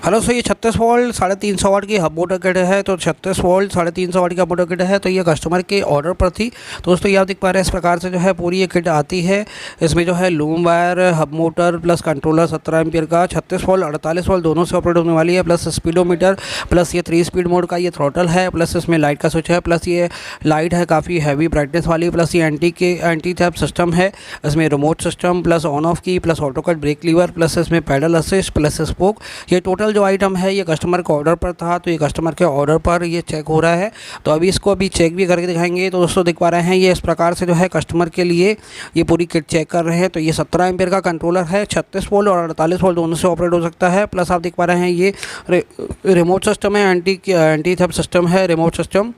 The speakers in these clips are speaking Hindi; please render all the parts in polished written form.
हेलो सर, ये 36 वोल्ट 350 वाट की हब मोटर किट है। तो 36 वोल्ट 350 वाट की हब मोटर किट है। तो ये कस्टमर के ऑर्डर पर थी। तो दोस्तों ये आप देख पा रहे हैं, इस प्रकार से जो है पूरी ये किट आती है। इसमें जो है loom wire, hub motor plus controller 17 ampere का 36 वोल्ट 48 वोल्ट दोनों से ऑपरेट होने वाली है, प्लस स्पीडोमीटर, प्लस ये 3 स्पीड मोड का ये थ्रोटल है, प्लस इसमें लाइट का स्विच है, प्लस ये लाइट है काफ़ी हैवी ब्राइटनेस वाली, प्लस ये एंटी थेफ्ट सिस्टम है। इसमें remote system, plus on off की, plus auto cut brake lever, plus इसमें पैडल असिस्ट, प्लस स्पोक। ये टोटल जो आइटम है ये कस्टमर के ऑर्डर पर था। तो ये कस्टमर के ऑर्डर पर ये चेक हो रहा है। तो अभी इसको चेक भी करके दिखाएंगे। तो दोस्तों दिख पा रहे हैं, ये इस प्रकार से जो है कस्टमर के लिए ये पूरी किट चेक कर रहे हैं। तो ये 17 एम्पियर का कंट्रोलर है, 36 वोल्ट और 48 वोल्ट दोनों से ऑपरेट हो सकता है। प्लस आप देख पा रहे हैं ये रिमोट सिस्टम है, एंटी थेफ्ट सिस्टम है, रिमोट सिस्टम,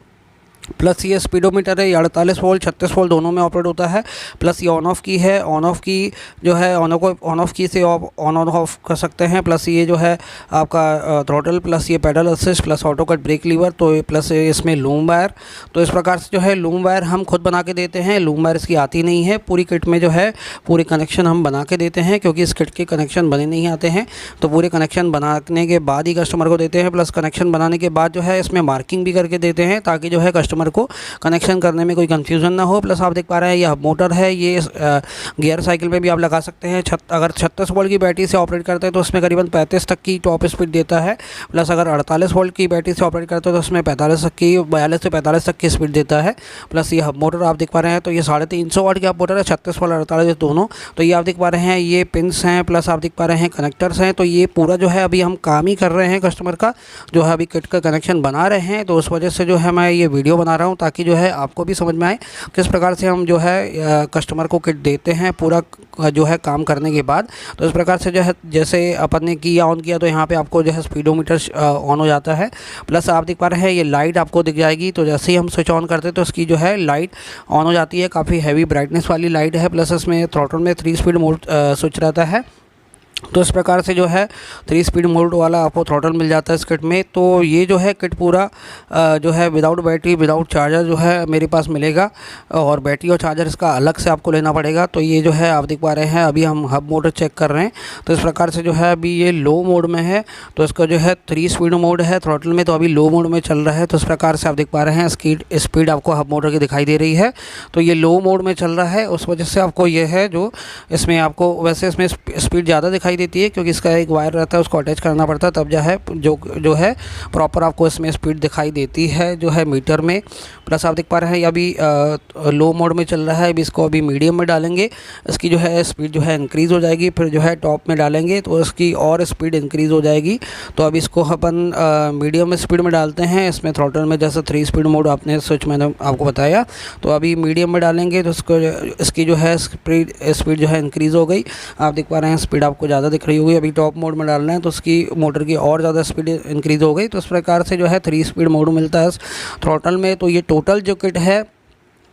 प्लस ये स्पीडोमीटर है। ये 48 वोल्ट 36 वोल्ट दोनों में ऑपरेट होता है। प्लस ये ऑन ऑफ की है, ऑन ऑफ की जो है ऑन ऑफ की से ऑन ऑफ कर सकते हैं। प्लस ये जो है आपका थ्रोटल, प्लस ये paddle assist, plus auto cut brake lever. तो प्लस इसमें लूम वायर। तो इस प्रकार से जो है लूम वायर हम खुद बना के देते हैं। लूम वायर इसकी आती नहीं है। पूरी किट में जो है पूरे कनेक्शन हम बना के देते हैं, क्योंकि इस किट के कनेक्शन बने नहीं आते हैं। तो पूरे कनेक्शन बनाने के बाद ही कस्टमर को देते हैं। प्लस कनेक्शन बनाने के बाद जो है इसमें मार्किंग भी करके देते हैं, ताकि जो है कस्टमर को कनेक्शन करने में कोई कंफ्यूजन ना हो। प्लस आप देख पा रहे हैं ये हब मोटर है। ये गियर साइकिल में भी आप लगा सकते हैं। अगर 36 वोल्ट की बैटरी से ऑपरेट करते हैं तो उसमें करीबन 35 तक की टॉप स्पीड देता है। प्लस अगर 48 वोल्ट की बैटरी से ऑपरेट करते हैं तो उसमें 42 से 45 तक की स्पीड देता है। प्लस ये हब मोटर आप देख पा रहे हैं, तो ये 350 वाट की हब मोटर है, 36 वोल्ट 48 दोनों। तो ये आप देख पा रहे हैं, ये पिंस हैं, प्लस आप देख पा रहे हैं कनेक्टर्स हैं। तो ये पूरा जो है अभी हम काम ही कर रहे हैं, कस्टमर का जो है अभी किट का कनेक्शन बना रहे हैं। तो उस वजह से जो है मैं ये वीडियो बना रहा हूँ, ताकि जो है आपको भी समझ में आए किस प्रकार से हम जो है कस्टमर को किट देते हैं पूरा जो है काम करने के बाद। तो इस प्रकार से जो है जैसे अपन ने किया ऑन किया तो यहाँ पे आपको जो है स्पीडोमीटर ऑन हो जाता है। प्लस आप देख पा रहे हैं ये लाइट आपको दिख जाएगी। तो जैसे ही हम स्विच ऑन करते हैं तो इसकी जो है लाइट ऑन हो जाती है। काफ़ी हैवी ब्राइटनेस वाली लाइट है। प्लस इसमें थ्रोटल में 3 स्पीड मोड स्विच रहता है। तो इस प्रकार से जो है 3 स्पीड मोड वाला आपको थ्रोटल मिल जाता है इस किट में। तो ये जो है किट पूरा जो है विदाउट बैटरी विदाउट चार्जर जो है मेरे पास मिलेगा, और बैटरी और चार्जर इसका अलग से आपको लेना पड़ेगा। तो ये जो है आप देख पा रहे हैं, अभी हम हब मोटर चेक कर रहे हैं। तो इस प्रकार से जो है अभी ये लो मोड में है। तो इसका जो है 3 स्पीड मोड है थ्रोटल में, तो अभी लो मोड में चल रहा है। तो इस प्रकार से आप देख पा रहे हैं स्पीड आपको हब मोटर की दिखाई दे रही है। तो ये लो मोड में चल रहा है, उस वजह से आपको ये है जो इसमें आपको वैसे इसमें स्पीड ज़्यादा दिखाई देती है, क्योंकि इसका एक वायर रहता है उसको अटैच करना पड़ता है, तब जो है प्रॉपर आपको इसमें स्पीड दिखाई देती है जो है मीटर में। प्लस आप देख पा रहे हैं ये अभी लो मोड में चल रहा है। अभी इसको अभी मीडियम में डालेंगे, इसकी जो है स्पीड जो है इंक्रीज़ हो जाएगी। फिर जो है टॉप में डालेंगे तो इसकी और स्पीड इंक्रीज़ हो जाएगी। तो अब इसको अपन मीडियम स्पीड में डालते हैं। इसमें थ्रोटल में जैसे 3 स्पीड मोड आपने स्विच मैंने आपको बताया, तो अभी मीडियम में डालेंगे तो इसकी जो है स्पीड जो है इंक्रीज़ हो गई। आप देख पा रहे हैं स्पीड आपको ज़्यादा दिख रही होगी। अभी टॉप मोड में डालना है तो उसकी मोटर की और ज़्यादा स्पीड इंक्रीज़ हो गई। तो इस प्रकार से जो है 3 स्पीड मोड मिलता है थ्रोटल में। तो ये टोटल जो किट है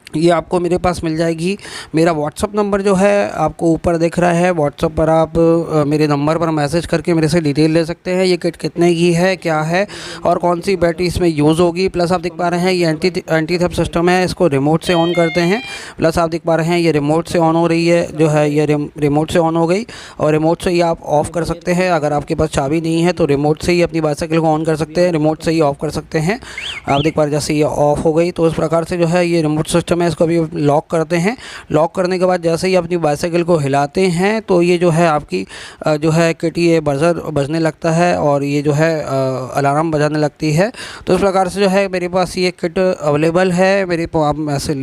ये आपको मेरे पास मिल जाएगी। मेरा व्हाट्सअप नंबर जो है आपको ऊपर दिख रहा है, व्हाट्सअप पर आप मेरे नंबर पर मैसेज करके मेरे से डिटेल ले सकते हैं। ये किट कितने की है, क्या है और कौन सी बैटरी इसमें यूज़ होगी। प्लस आप देख पा रहे हैं ये एंटी थेफ्ट सिस्टम है, इसको रिमोट से ऑन करते हैं। प्लस आप देख पा रहे हैं ये रिमोट से ऑन हो रही है, जो है ये रिमोट से ऑन हो गई, और रिमोट से ही आप ऑफ़ कर सकते हैं। अगर आपके पास चाबी नहीं है तो रिमोट से ही अपनी बाइसाइकिल को ऑन कर सकते हैं, रिमोट से ही ऑफ़ कर सकते हैं। आप देख पा रहे हैं जैसे ये ऑफ़ हो गई। तो इस प्रकार से जो है ये रिमोट सिस्टम है, इसको अभी लॉक करते हैं। लॉक करने के बाद जैसे ही अपनी बाइसाइकिल को हिलाते हैं तो ये जो है आपकी जो है किट ये बजर बजने लगता है, और ये जो है अलार्म बजाने लगती है। तो इस प्रकार से जो है मेरे पास ये किट अवेलेबल है। मेरे को आप ऐसे